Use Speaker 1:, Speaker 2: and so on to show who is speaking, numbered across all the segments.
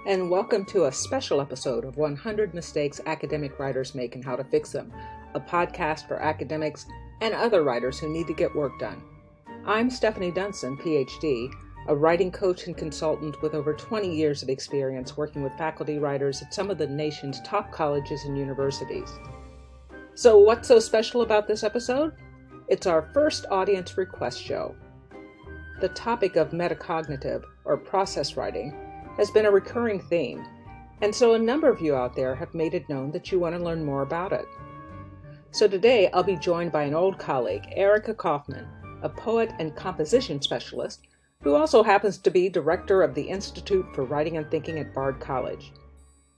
Speaker 1: and welcome to a special episode of 100 Mistakes Academic Writers Make and How to Fix Them, a podcast for academics and other writers who need to get work done. I'm Stephanie Dunson, PhD, a writing coach and consultant with over 20 years of experience working with faculty writers at some of the nation's top colleges and universities. So what's so special about this episode? It's our first audience request show. The topic of metacognitive, or process writing, has been a recurring theme, and so a number of you out there have made it known that you want to learn more about it. So today I'll be joined by an old colleague, Erica Kaufman, a poet and composition specialist who also happens to be director of the Institute for Writing and Thinking at Bard College.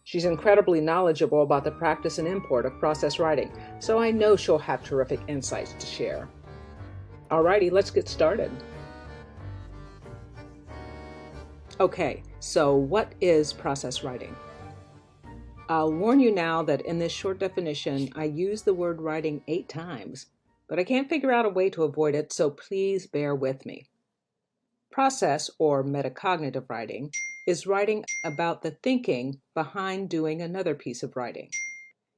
Speaker 1: She's incredibly knowledgeable about the practice and import of process writing, so I know she'll have terrific insights to share. Alrighty, let's get started. Okay, so what is process writing? I'll warn you now that in this short definition, I use the word writing 8 times, but I can't figure out a way to avoid it, so please bear with me. Process, or metacognitive writing, is writing about the thinking behind doing another piece of writing.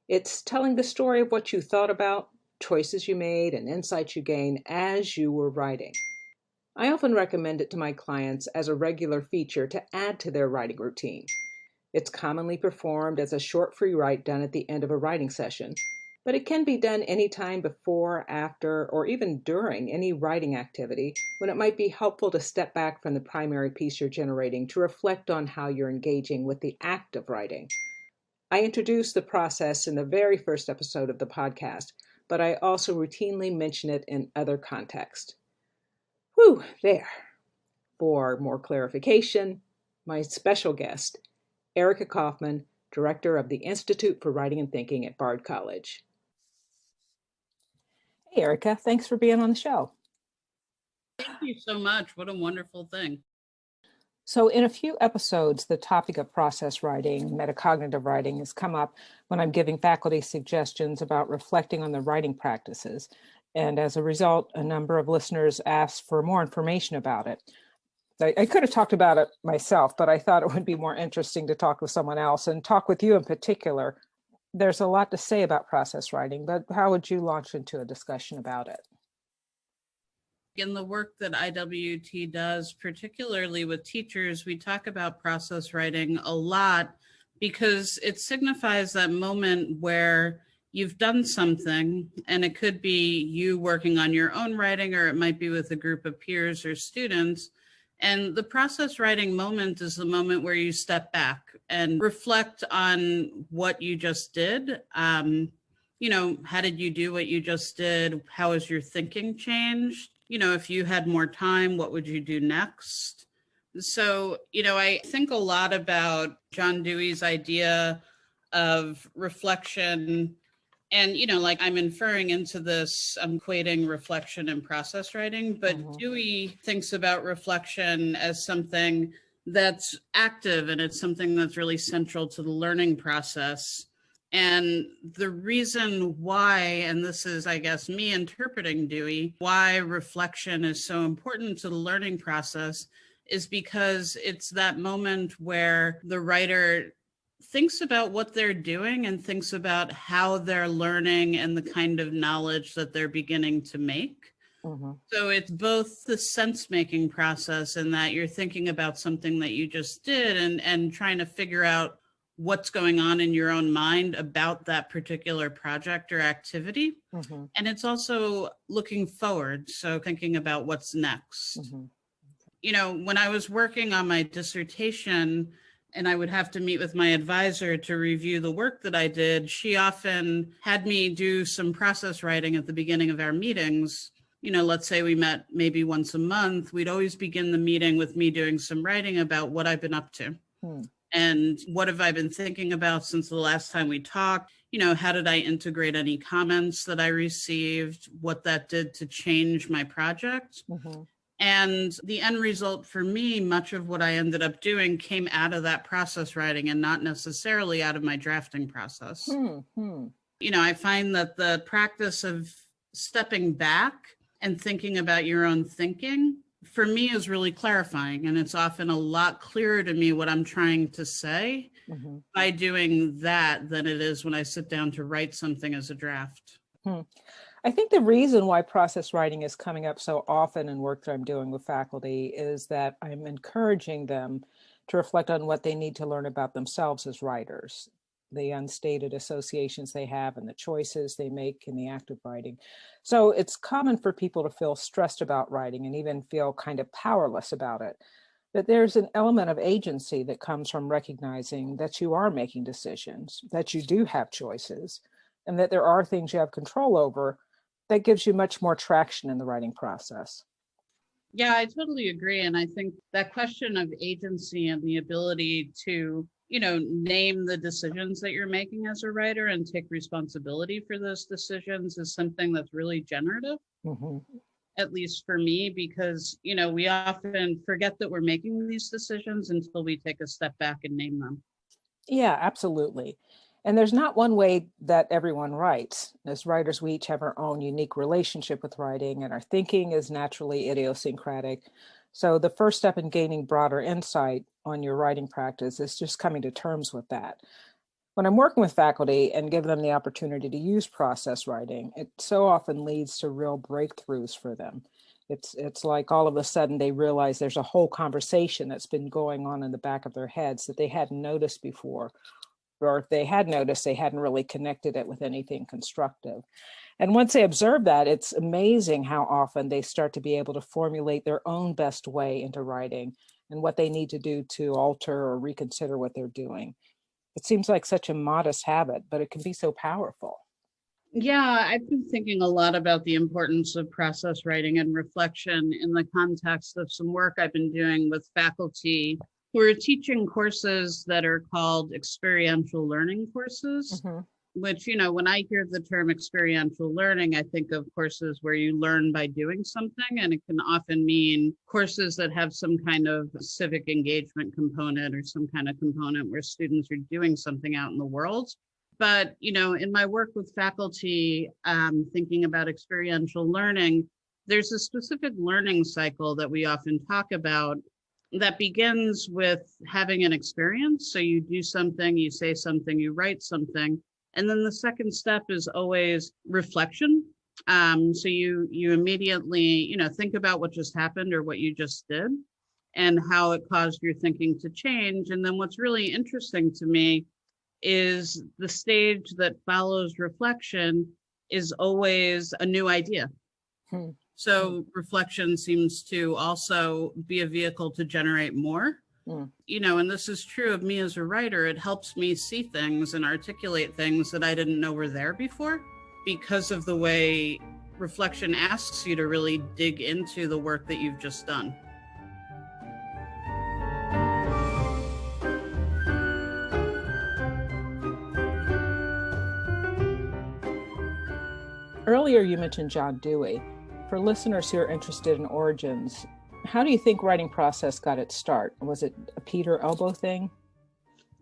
Speaker 1: It's telling the story of what you thought about, choices you made, and insights you gained as you were writing. I often recommend it to my clients as a regular feature to add to their writing routine. It's commonly performed as a short free write done at the end of a writing session, but it can be done anytime before, after, or even during any writing activity when it might be helpful to step back from the primary piece you're generating to reflect on how you're engaging with the act of writing. I introduced the process in the very first episode of the podcast, but I also routinely mention it in other contexts. Whew, there. For more clarification, my special guest, Erica Kaufman, director of the Institute for Writing and Thinking at Bard College. Hey, Erica, thanks for being on the show.
Speaker 2: Thank you so much. What a wonderful thing.
Speaker 1: So in a few episodes, the topic of process writing, metacognitive writing, has come up when I'm giving faculty suggestions about reflecting on the writing practices. And as a result, a number of listeners asked for more information about it. I could have talked about it myself, but I thought it would be more interesting to talk with someone else and talk with you in particular. There's a lot to say about process writing, but how would you launch into a discussion about it?
Speaker 2: In the work that IWT does, particularly with teachers, we talk about process writing a lot because it signifies that moment where you've done something, and it could be you working on your own writing, or it might be with a group of peers or students. And the process writing moment is the moment where you step back and reflect on what you just did. How did you do what you just did? How has your thinking changed? If you had more time, what would you do next? So, I think a lot about John Dewey's idea of reflection. And, I'm inferring into this, I'm equating reflection and process writing, but Dewey thinks about reflection as something that's active, and it's something that's really central to the learning process. And the reason why, and this is, I guess, me interpreting Dewey, why reflection is so important to the learning process is because it's that moment where the writer thinks about what they're doing and thinks about how they're learning and the kind of knowledge that they're beginning to make. So it's both the sense-making process in that you're thinking about something that you just did and trying to figure out what's going on in your own mind about that particular project or activity. And it's also looking forward, so thinking about what's next. When I was working on my dissertation, and I would have to meet with my advisor to review the work that I did, she often had me do some process writing at the beginning of our meetings. Let's say we met maybe once a month. We'd always begin the meeting with me doing some writing about what I've been up to. And what have I been thinking about since the last time we talked? How did I integrate any comments that I received? What that did to change my project? And the end result for me, much of what I ended up doing came out of that process writing and not necessarily out of my drafting process. I find that the practice of stepping back and thinking about your own thinking for me is really clarifying, and it's often a lot clearer to me what I'm trying to say by doing that than it is when I sit down to write something as a draft.
Speaker 1: I think the reason why process writing is coming up so often in work that I'm doing with faculty is that I'm encouraging them to reflect on what they need to learn about themselves as writers, the unstated associations they have and the choices they make in the act of writing. So it's common for people to feel stressed about writing and even feel kind of powerless about it. But there's an element of agency that comes from recognizing that you are making decisions, that you do have choices, and that there are things you have control over. That gives you much more traction in the writing process.
Speaker 2: Yeah, I totally agree. And I think that question of agency and the ability to, name the decisions that you're making as a writer and take responsibility for those decisions is something that's really generative, at least for me, because, we often forget that we're making these decisions until we take a step back and name them.
Speaker 1: Yeah, absolutely. And there's not one way that everyone writes. As writers, we each have our own unique relationship with writing, and our thinking is naturally idiosyncratic. So the first step in gaining broader insight on your writing practice is just coming to terms with that. When I'm working with faculty and give them the opportunity to use process writing, it so often leads to real breakthroughs for them. It's like all of a sudden they realize there's a whole conversation that's been going on in the back of their heads that they hadn't noticed before, or if they had noticed, they hadn't really connected it with anything constructive. And once they observe that, it's amazing how often they start to be able to formulate their own best way into writing and what they need to do to alter or reconsider what they're doing. It seems like such a modest habit, but it can be so powerful.
Speaker 2: Yeah, I've been thinking a lot about the importance of process writing and reflection in the context of some work I've been doing with faculty who are teaching courses that are called experiential learning courses, which, when I hear the term experiential learning, I think of courses where you learn by doing something, and it can often mean courses that have some kind of civic engagement component or some kind of component where students are doing something out in the world. But, in my work with faculty, thinking about experiential learning, there's a specific learning cycle that we often talk about that begins with having an experience. So you do something, you say something, you write something. And then the second step is always reflection. So you immediately, think about what just happened or what you just did and how it caused your thinking to change. And then what's really interesting to me is the stage that follows reflection is always a new idea. So reflection seems to also be a vehicle to generate more. And this is true of me as a writer. It helps me see things and articulate things that I didn't know were there before because of the way reflection asks you to really dig into the work that you've just done.
Speaker 1: Earlier, you mentioned John Dewey. For listeners who are interested in origins, how do you think writing process got its start? Was it a Peter Elbow thing?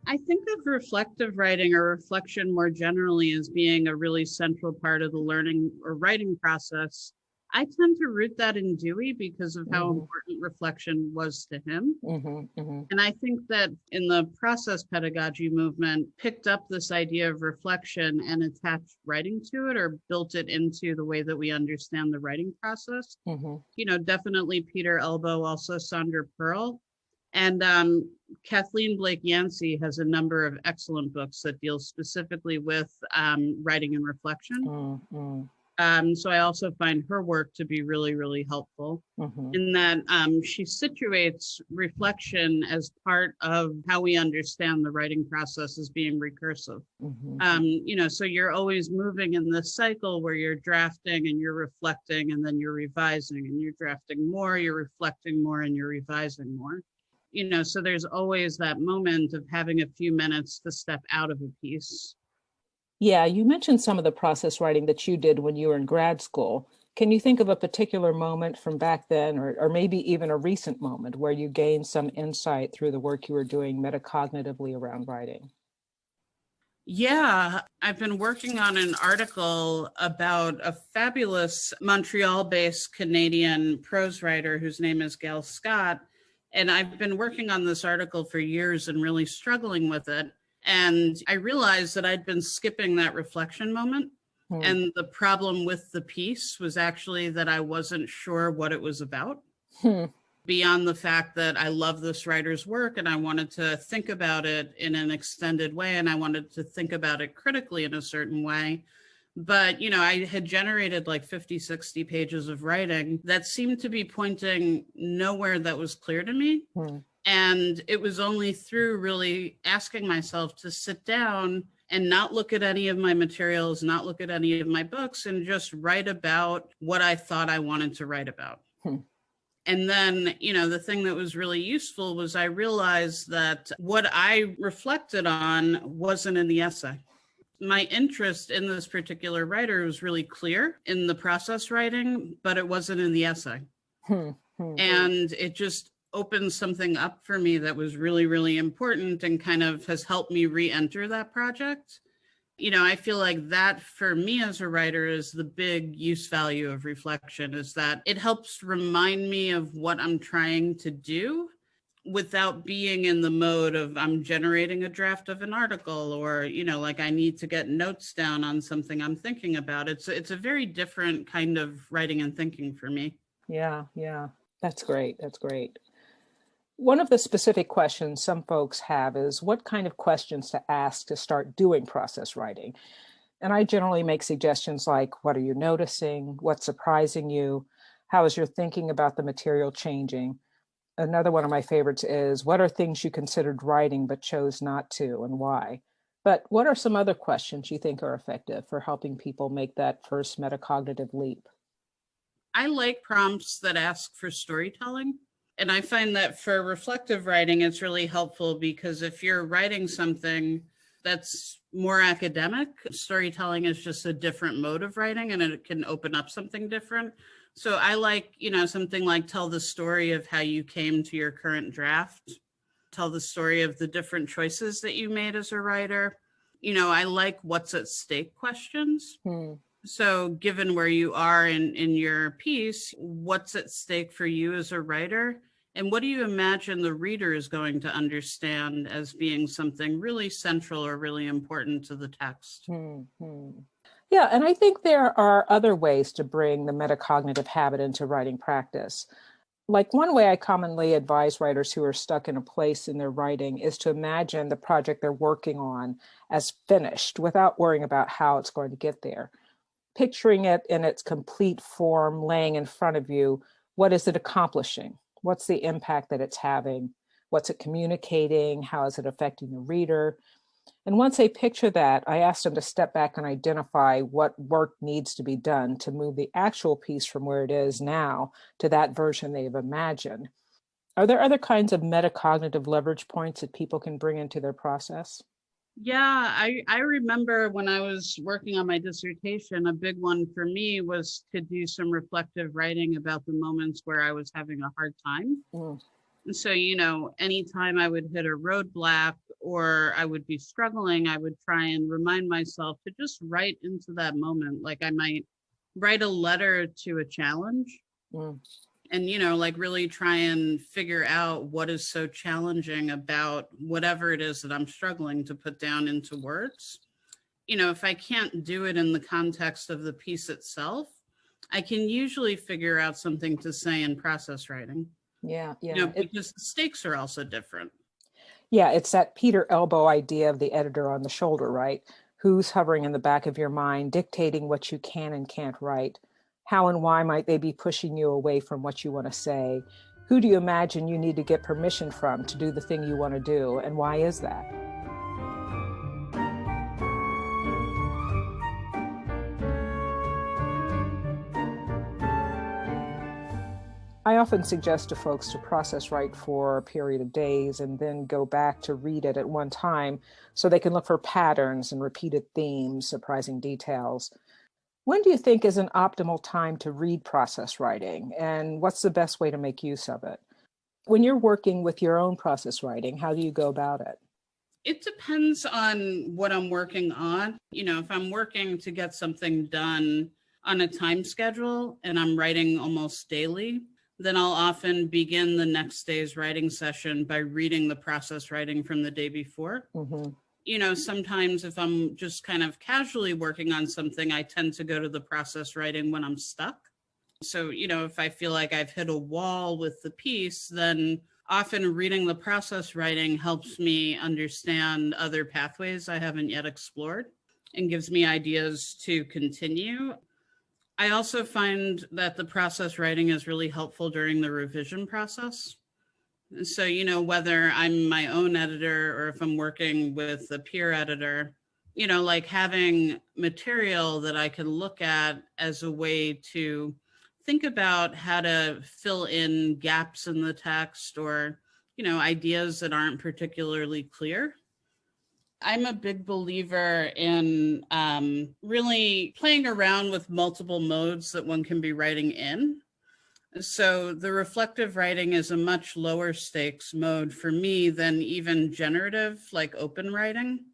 Speaker 2: I think of reflective writing or reflection more generally as being a really central part of the learning or writing process. I tend to root that in Dewey because of how important reflection was to him. And I think that in the process pedagogy movement, picked up this idea of reflection and attached writing to it or built it into the way that we understand the writing process. Definitely Peter Elbow, also Sandra Pearl. And Kathleen Blake Yancey has a number of excellent books that deal specifically with writing and reflection. So I also find her work to be really, really helpful in that she situates reflection as part of how we understand the writing process as being recursive. So you're always moving in this cycle where you're drafting and you're reflecting and then you're revising and you're drafting more, you're reflecting more and you're revising more. So there's always that moment of having a few minutes to step out of a piece.
Speaker 1: Yeah, you mentioned some of the process writing that you did when you were in grad school. Can you think of a particular moment from back then, or maybe even a recent moment where you gained some insight through the work you were doing metacognitively around writing?
Speaker 2: Yeah, I've been working on an article about a fabulous Montreal based Canadian prose writer whose name is Gail Scott. And I've been working on this article for years and really struggling with it. And I realized that I'd been skipping that reflection moment.
Speaker 1: Hmm.
Speaker 2: And the problem with the piece was actually that I wasn't sure what it was about.
Speaker 1: Hmm.
Speaker 2: Beyond the fact that I love this writer's work and I wanted to think about it in an extended way and I wanted to think about it critically in a certain way. But, I had generated like 50, 60 pages of writing that seemed to be pointing nowhere that was clear to me.
Speaker 1: Hmm.
Speaker 2: And it was only through really asking myself to sit down and not look at any of my materials, not look at any of my books, and just write about what I thought I wanted to write about.
Speaker 1: Hmm.
Speaker 2: And then, the thing that was really useful was I realized that what I reflected on wasn't in the essay. My interest in this particular writer was really clear in the process writing, but it wasn't in the essay.
Speaker 1: Hmm. Hmm.
Speaker 2: And it just opened something up for me that was really, really important and kind of has helped me re-enter that project. I feel like that for me as a writer is the big use value of reflection, is that it helps remind me of what I'm trying to do without being in the mode of I'm generating a draft of an article or, like I need to get notes down on something I'm thinking about. It's a very different kind of writing and thinking for me.
Speaker 1: Yeah, yeah. That's great. That's great. One of the specific questions some folks have is what kind of questions to ask to start doing process writing. And I generally make suggestions like, what are you noticing? What's surprising you? How is your thinking about the material changing? Another one of my favorites is, what are things you considered writing but chose not to, and why? But what are some other questions you think are effective for helping people make that first metacognitive leap?
Speaker 2: I like prompts that ask for storytelling. And I find that for reflective writing, it's really helpful because if you're writing something that's more academic, storytelling is just a different mode of writing and it can open up something different. So I like, something like tell the story of how you came to your current draft, tell the story of the different choices that you made as a writer. I like what's at stake questions.
Speaker 1: Hmm.
Speaker 2: So, given where you are in your piece, what's at stake for you as a writer? And what do you imagine the reader is going to understand as being something really central or really important to the text?
Speaker 1: Hmm. Hmm. Yeah, and I think there are other ways to bring the metacognitive habit into writing practice. Like one way I commonly advise writers who are stuck in a place in their writing is to imagine the project they're working on as finished without worrying about how it's going to get there. Picturing it in its complete form laying in front of you, what is it accomplishing? What's the impact that it's having? What's it communicating? How is it affecting the reader? And once they picture that, I ask them to step back and identify what work needs to be done to move the actual piece from where it is now to that version they've imagined. Are there other kinds of metacognitive leverage points that people can bring into their process?
Speaker 2: Yeah, I remember when I was working on my dissertation, a big one for me was to do some reflective writing about the moments where I was having a hard time.
Speaker 1: Mm.
Speaker 2: And so, anytime I would hit a roadblock or I would be struggling, I would try and remind myself to just write into that moment. Like I might write a letter to a challenge
Speaker 1: Mm.
Speaker 2: and, like really try and figure out what is so challenging about whatever it is that I'm struggling to put down into words. If I can't do it in the context of the piece itself, I can usually figure out something to say in process writing.
Speaker 1: Yeah, yeah.
Speaker 2: Because the stakes are also different.
Speaker 1: Yeah, it's that Peter Elbow idea of the editor on the shoulder, right? Who's hovering in the back of your mind, dictating what you can and can't write? How and why might they be pushing you away from what you want to say? Who do you imagine you need to get permission from to do the thing you want to do? And why is that? I often suggest to folks to process write for a period of days and then go back to read it at one time so they can look for patterns and repeated themes, surprising details. When do you think is an optimal time to read process writing, and what's the best way to make use of it? When you're working with your own process writing, how do you go about it?
Speaker 2: It depends on what I'm working on. If I'm working to get something done on a time schedule and I'm writing almost daily, then I'll often begin the next day's writing session by reading the process writing from the day before. Sometimes if I'm just kind of casually working on something, I tend to go to the process writing when I'm stuck. So, if I feel like I've hit a wall with the piece, then often reading the process writing helps me understand other pathways I haven't yet explored and gives me ideas to continue. I also find that the process writing is really helpful during the revision process. So, whether I'm my own editor or if I'm working with a peer editor, like having material that I can look at as a way to think about how to fill in gaps in the text or, ideas that aren't particularly clear. I'm a big believer in really playing around with multiple modes that one can be writing in. So the reflective writing is a much lower stakes mode for me than even generative, like open writing.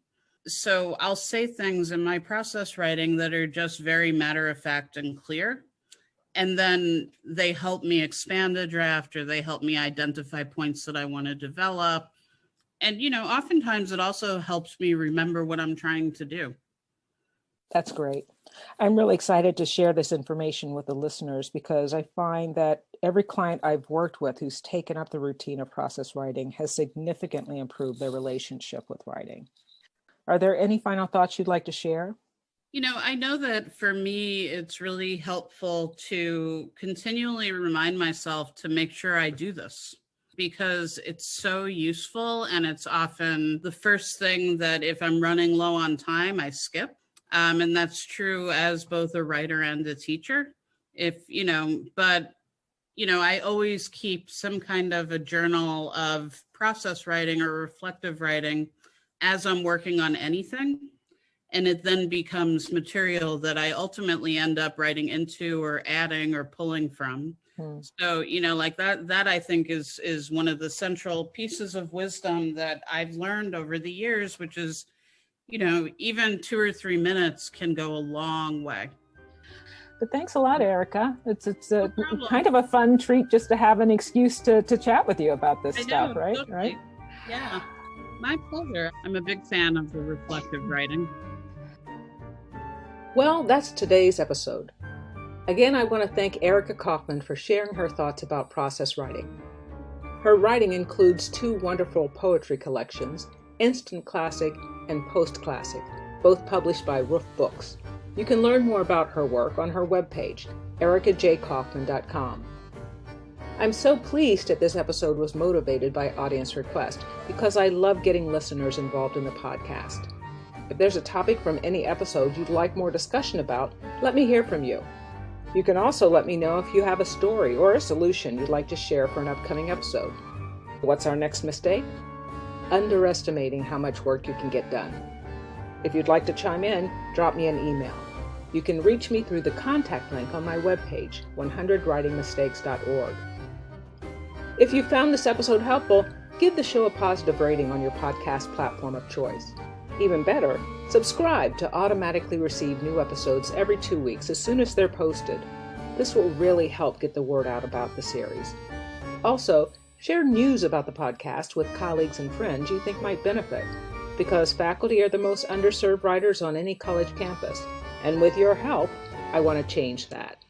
Speaker 2: So I'll say things in my process writing that are just very matter of fact and clear. And then they help me expand a draft or they help me identify points that I want to develop. And, oftentimes it also helps me remember what I'm trying to do.
Speaker 1: That's great. I'm really excited to share this information with the listeners because I find that every client I've worked with who's taken up the routine of process writing has significantly improved their relationship with writing. Are there any final thoughts you'd like to share?
Speaker 2: I know that for me, it's really helpful to continually remind myself to make sure I do this because it's so useful. And it's often the first thing that if I'm running low on time, I skip. And that's true as both a writer and a teacher. I always keep some kind of a journal of process writing or reflective writing as I'm working on anything. And it then becomes material that I ultimately end up writing into or adding or pulling from. So, like that I think is one of the central pieces of wisdom that I've learned over the years, which is, even 2 or 3 minutes can go a long way.
Speaker 1: But thanks a lot, Erica. It's a kind of a fun treat just to have an excuse to chat with you about this stuff, right?
Speaker 2: Totally.
Speaker 1: Right?
Speaker 2: Yeah, my pleasure. I'm a big fan of the reflective writing.
Speaker 1: Well, that's today's episode. Again, I want to thank Erica Kaufman for sharing her thoughts about process writing. Her writing includes 2 wonderful poetry collections, Instant Classic and Post Classic, both published by Roof Books. You can learn more about her work on her webpage, ericajkaufman.com. I'm so pleased that this episode was motivated by audience request because I love getting listeners involved in the podcast. If there's a topic from any episode you'd like more discussion about, let me hear from you. You can also let me know if you have a story or a solution you'd like to share for an upcoming episode. What's our next mistake? Underestimating how much work you can get done. If you'd like to chime in, drop me an email. You can reach me through the contact link on my webpage, 100writingmistakes.org. If you found this episode helpful, give the show a positive rating on your podcast platform of choice. Even better, subscribe to automatically receive new episodes every 2 weeks as soon as they're posted. This will really help get the word out about the series. Also, share news about the podcast with colleagues and friends you think might benefit, because faculty are the most underserved writers on any college campus, and with your help, I want to change that.